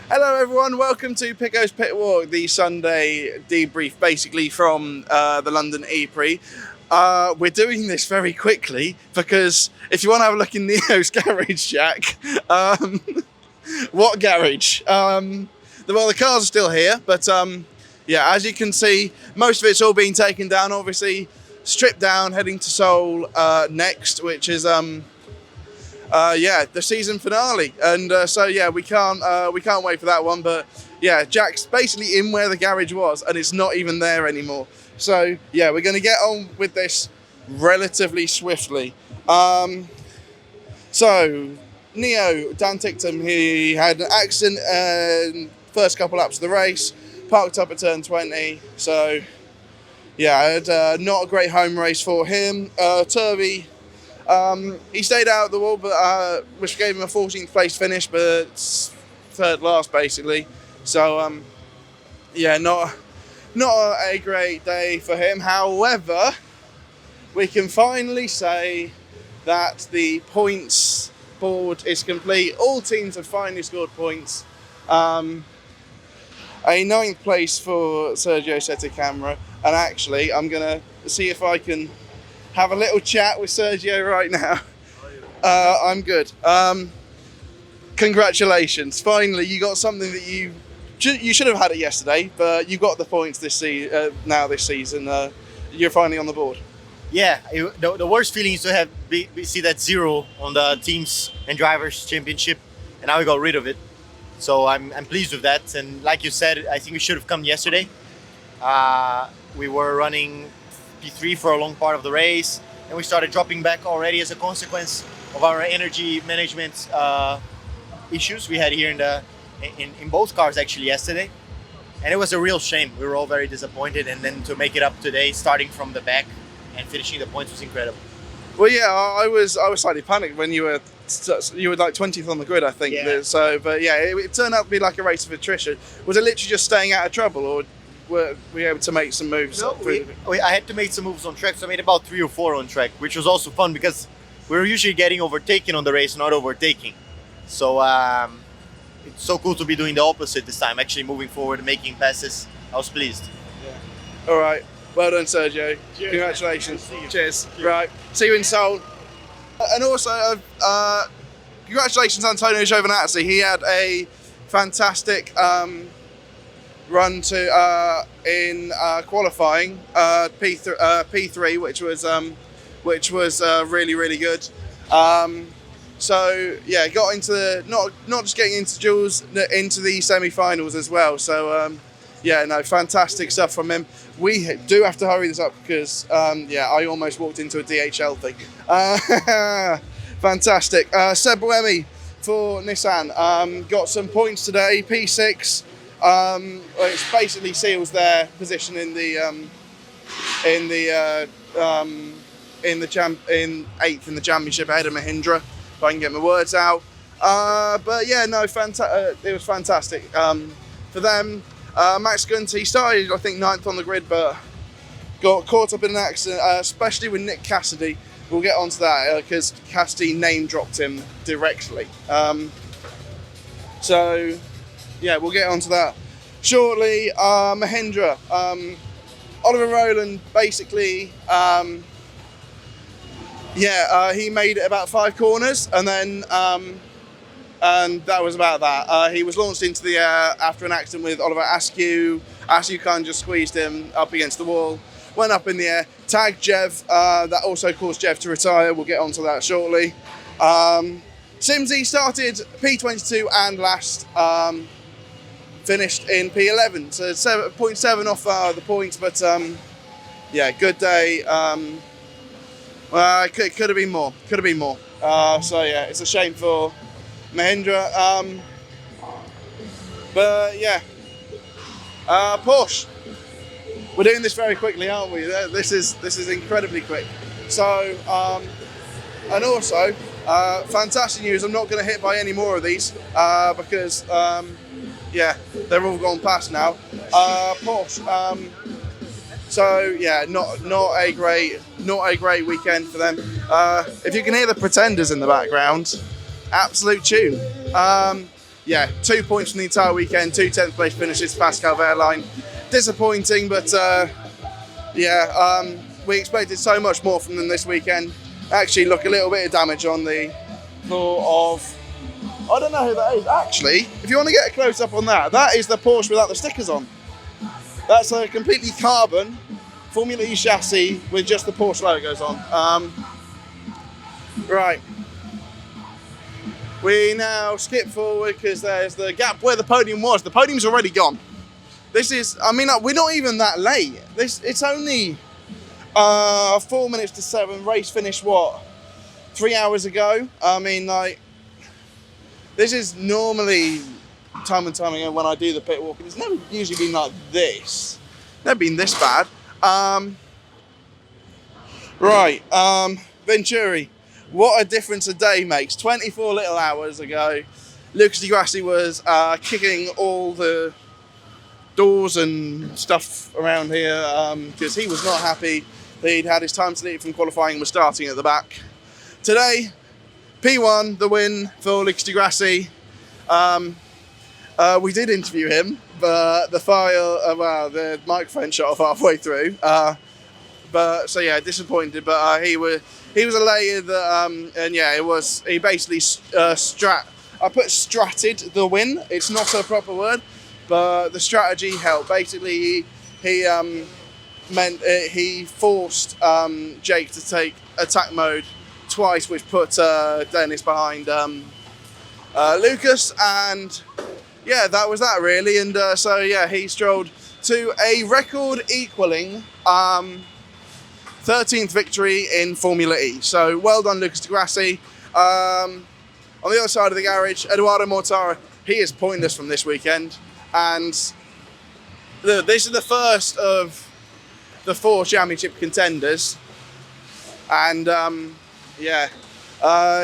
Hello everyone, welcome to Picko's Pitwalk, the Sunday debrief basically from the London E-Prix. We're doing this very quickly because if you want to have a look in Neo's garage, Jack, what garage? The cars are still here, but yeah, as you can see, most of it's all been taken down, obviously stripped down, heading to Seoul next, which is the season finale, and so yeah, we can't wait for that one. But yeah, Jack's basically in where the garage was, and it's not even there anymore. So yeah, we're going to get on with this relatively swiftly. So Neo, Dan Ticktum, he had an accident first couple laps of the race, parked up at turn 20. So yeah, I had not a great home race for him. Turvey. He stayed out of the wall, but which gave him a 14th place finish, but third last basically. So yeah, not a great day for him. However, we can finally say that the points board is complete. All teams have finally scored points. A 9th place for Sergio Setecamera, and actually I'm gonna see if I can have a little chat with Sergio right now. I'm good. Congratulations! Finally, you got something that you should have had it yesterday, but you got the points this season. You're finally on the board. Yeah, the worst feeling is to see that 0 on the teams and drivers championship, and now we got rid of it. So I'm pleased with that. And like you said, I think we should have come yesterday. We were running P3 for a long part of the race, and we started dropping back already as a consequence of our energy management issues we had here in both cars actually yesterday, and it was a real shame. We were all very disappointed, and then to make it up today, starting from the back and finishing the points was incredible. Well, yeah, I was slightly panicked when you were like 20th on the grid, I think. Yeah. So, but yeah, it turned out to be like a race of attrition. Was it literally just staying out of trouble, or were we able to make some moves? No, I had to make some moves on track, so I made about 3 or 4 on track, which was also fun because we were usually getting overtaken on the race, not overtaking. So it's so cool to be doing the opposite this time, actually moving forward and making passes. I was pleased. Yeah. All right. Well done, Sergio. Cheers, congratulations. Cheers. Right. See you in Seoul. And also, congratulations, Antonio Giovinazzi. He had a fantastic run to in qualifying P3, which was really good. So yeah, got into not just getting into duels, into the semi-finals as well. So yeah, no, fantastic stuff from him. We do have to hurry this up because yeah, I almost walked into a DHL thing. Fantastic. Seb Buemi for Nissan got some points today. P6. Which basically seals their position in 8th in the championship ahead of Mahindra, if I can get my words out. But yeah, no, it was fantastic for them. Max Gunty started, I think, 9th on the grid, but got caught up in an accident, especially with Nick Cassidy. We'll get onto that because Cassidy name dropped him directly. So yeah, we'll get onto that shortly. Mahindra, Oliver Rowland basically, he made it about 5 corners, and then and that was about that. He was launched into the air after an accident with Oliver Askew. Askew kind of just squeezed him up against the wall, went up in the air, tagged Jev. That also caused Jev to retire. We'll get onto that shortly. Simsy started P22 and last. Finished in P11, so 7.7 off the points, but yeah, good day. Could have been more. So yeah, it's a shame for Mahindra. But yeah, Porsche. We're doing this very quickly, aren't we? This is incredibly quick. So and also fantastic news. I'm not going to hit by any more of these because. Yeah, they're all gone past now. Porsche. So yeah, not a great weekend for them. If you can hear the Pretenders in the background, absolute tune. yeah, 2 points from the entire weekend, 2 10th place finishes for Pascal Wehrlein. Disappointing, but we expected so much more from them this weekend. Actually, look, a little bit of damage on the floor of, I don't know who that is. Actually, if you want to get a close up on that, that is the Porsche without the stickers on. That's a completely carbon Formula E chassis with just the Porsche logos on. Right. We now skip forward because there's the gap where the podium was. The podium's already gone. This is, I mean, we're not even that late. It's only 4 minutes to 7. Race finished, what, 3 hours ago? I mean, like, this is normally time and time again when I do the pit walk. It's never usually been like this. Never been this bad. Venturi. What a difference a day makes. 24 little hours ago, Lucas Di Grassi was kicking all the doors and stuff around here because he was not happy that he'd had his time to leave from qualifying and was starting at the back. Today, P1, the win for Lucas Di Grassi. We did interview him, but the microphone shut off halfway through. So yeah, disappointed. But he was elated that, and yeah, it was. He basically stratted the win. It's not a proper word, but the strategy helped. Basically, he forced Jake to take attack mode twice, which put Dennis behind Lucas, and yeah, that was that really. And so yeah, he strolled to a record equaling 13th victory in Formula E. So well done, Lucas Di Grassi. On the other side of the garage, Edoardo Mortara, he is pointless from this weekend, and this is the first of the 4 championship contenders, and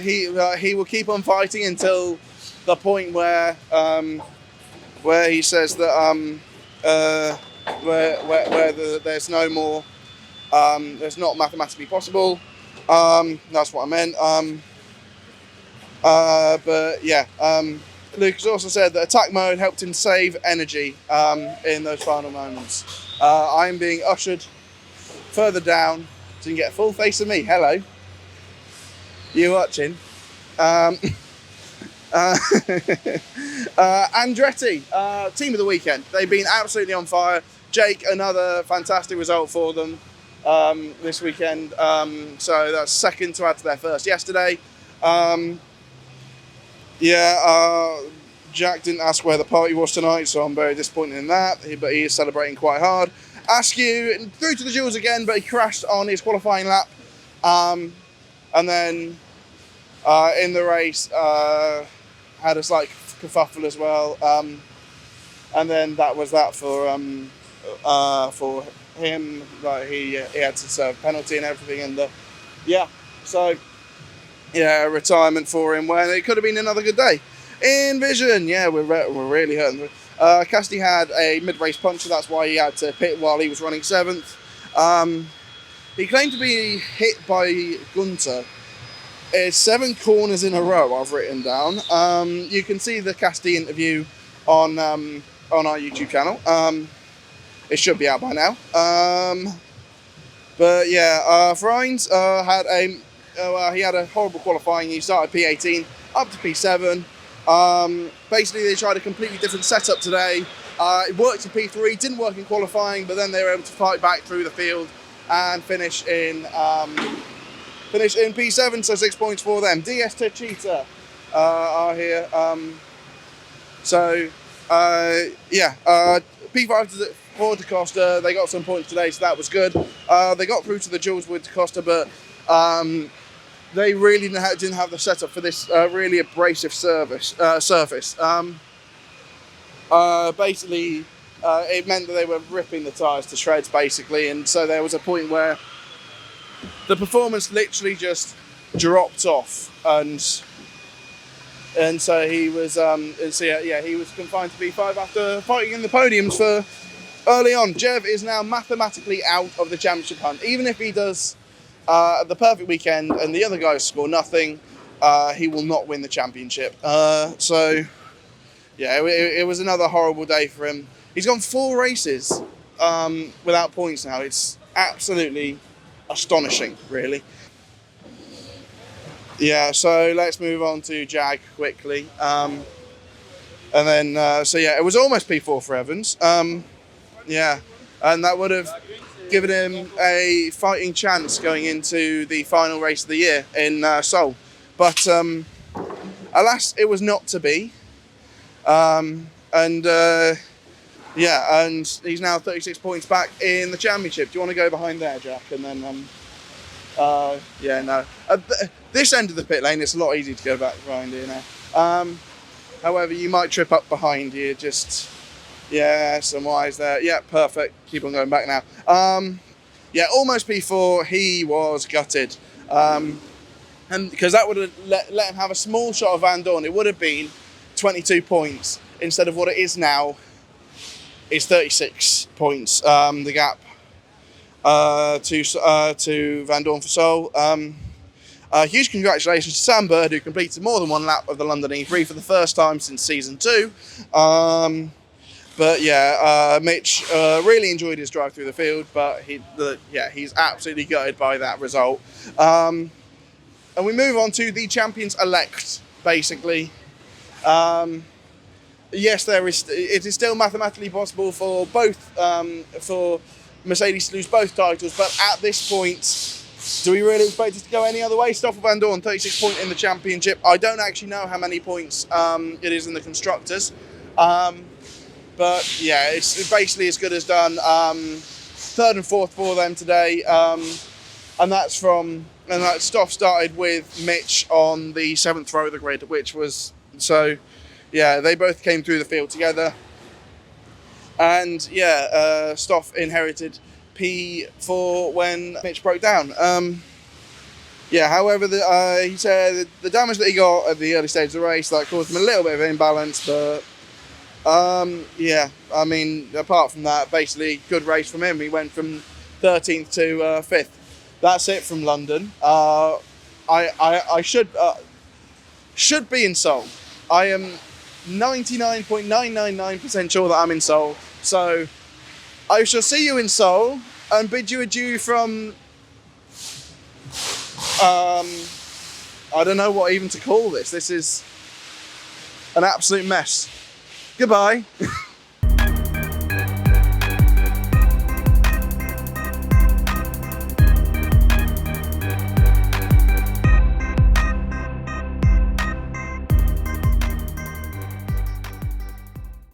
he will keep on fighting until the point where he says that there's no more, there's not mathematically possible. That's what I meant. But yeah, Lucas also said that attack mode helped him save energy in those final moments. I'm being ushered further down so you can get a full face of me. Hello. You watching? Andretti, team of the weekend. They've been absolutely on fire. Jake, another fantastic result for them this weekend. So that's second to add to their first yesterday. Jack didn't ask where the party was tonight, so I'm very disappointed in that. But he is celebrating quite hard. Askew through to the Jules again, but he crashed on his qualifying lap. And then in the race, had a slight kerfuffle as well. And then that was that for him. Like he had to serve a penalty and everything. And retirement for him when it could have been another good day. In Vision, yeah, we're really hurting. Cassidy had a mid-race puncture, that's why he had to pit while he was running 7th. He claimed to be hit by Gunter. It's 7 corners in a row I've written down. You can see the Cassidy interview on our YouTube channel. It should be out by now. But yeah, Freins he had a horrible qualifying. He started P18 up to P7. Basically, they tried a completely different setup today. It worked in P3, didn't work in qualifying, but then they were able to fight back through the field and finish in P7, so 6 points for them. DS Techita are here. P5 for Da Costa, they got some points today, so that was good. They got through to the Jules with Da Costa, but they really didn't have the setup for this really abrasive surface. Basically, it meant that they were ripping the tyres to shreds, basically, and so there was a point where the performance literally just dropped off, and so he was he was confined to P5 after fighting in the podiums for early on. Jev is now mathematically out of the championship hunt, even if he does the perfect weekend and the other guys score nothing. He will not win the championship. So yeah, it was another horrible day for him. He's gone 4 races without points now. It's absolutely astonishing, really. Yeah, so let's move on to Jag quickly. And then, so yeah, it was almost P4 for Evans. Yeah, and that would have given him a fighting chance going into the final race of the year in Seoul. But alas, it was not to be. Yeah, and he's now 36 points back in the championship. Do you want to go behind there, Jack? And then, yeah, no. This end of the pit lane, it's a lot easier to go back behind here now. However, you might trip up behind here. Just, yeah, some wires there. Yeah, perfect. Keep on going back now. Yeah, almost P4. He was gutted. And because that would have let him have a small shot of Van Dorn, it would have been 22 points instead of what it is now. It's 36 points. The gap to Van Dorn for Seoul. Huge congratulations to Sam Bird, who completed more than 1 lap of the London E-Prix for the first time since season 2. But yeah, Mitch really enjoyed his drive through the field, but he's absolutely gutted by that result. And we move on to the champions-elect, basically. Yes, it is still mathematically possible for both for Mercedes to lose both titles, but at this point, do we really expect it to go any other way? Stoffel Van Dorn, 36 points in the championship. I don't actually know how many points it is in the constructors, but yeah, it's basically as good as done. 3rd and 4th for them today, and that Stoff started with Mitch on the 7th row of the grid, which was so. Yeah, they both came through the field together. And yeah, Stoff inherited P4 when Mitch broke down. Yeah, however, he said the damage that he got at the early stage of the race, that caused him a little bit of imbalance, but yeah, I mean, apart from that, basically good race from him. He went from 13th to 5th. That's it from London. I should be in Seoul. I am 99.999% sure that I'm in Seoul. So I shall see you in Seoul and bid you adieu from I don't know what even to call this. This is an absolute mess. Goodbye.